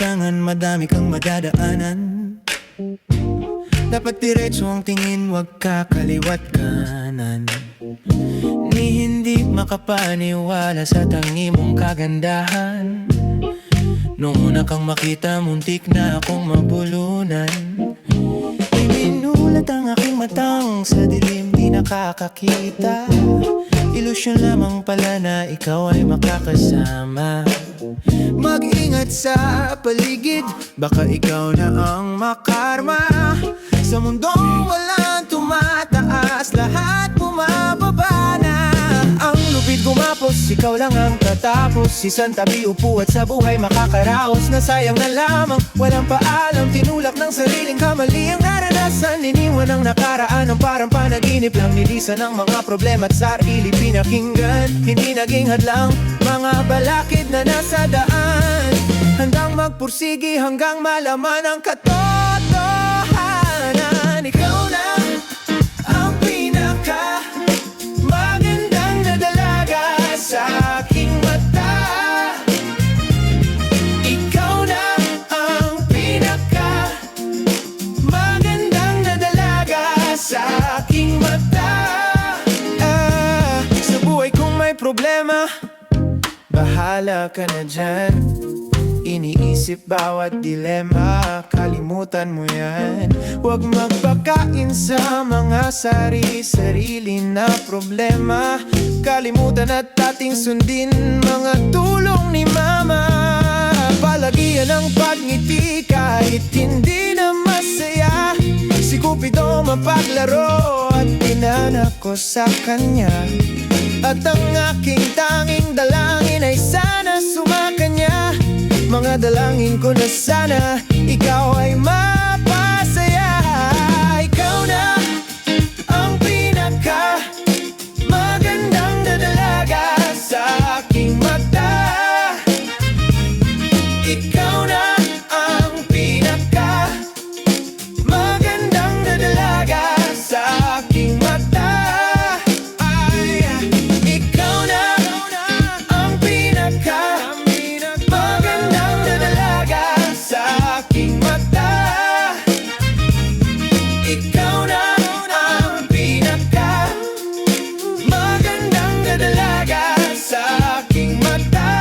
lansangan, madami kang madadaanan. Dapat diretso ang tingin, wag kakaliwat kanan. Ni hindi makapaniwala sa tangi mong kagandahan. Noong una kang makita, muntik na akong mabulunan. Ibinulat ang aking matang sa dilim, di nakakakita. Ilusyon lamang pala na ikaw ay makakasama. Mag-ingat sa paligid, baka ikaw na ang makarma. Sa mundong walang tumataas, lahat bumababa na. Ang lupit gumapos, ikaw lang ang tatapos. Isang tabi upo at sa buhay makakaraos. Nasayang na lamang, walang paalam. Tinulak ng sariling kamali ang naranasan. Iniwan ang nakaraan ng parang panaginip lang. Nilisan ang mga problema at sarili pinakinggan. Hindi naging hadlang, mga balakid na nasa daan. Handang magpursigi hanggang malaman ang katotohanan. Ikaw na ang pinaka magandang na dalaga sa aking mata. Ikaw na ang pinaka magandang na dalaga sa aking mata. Sa buhay kung may problema, bahala ka na dyan. Iniisip bawat dilema, kalimutan mo yan. Huwag magpakain sa mga sarili na problema. Kalimutan at ating sundin mga tulong ni mama. Palagian ang pagngiti kahit hindi na masaya. Si Cupido mapaglaro at inanak ko sa kanya. At ang aking tanging dalangin ay sana sumakanya. Mga dalangin ko na sana ikaw ay mapasaya. Ikaw na ang pinaka magandang na dalaga sa aking mata. Ikaw na ang pinaka magandang na dalaga sa aking mata. Ikaw na ang pinaka ikaw na ang pinaka magandang na dalaga sa aking mata.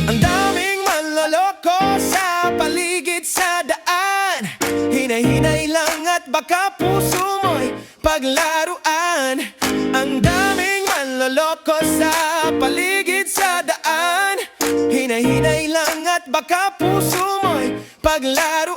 Ang daming manloloko sa paligid sa daan. Hinay-hinay lang at baka puso mo'y paglaruan. Ang daming manloloko sa paligid sa daan. Hinay-hinay lang at baka puso mo'y paglaruan.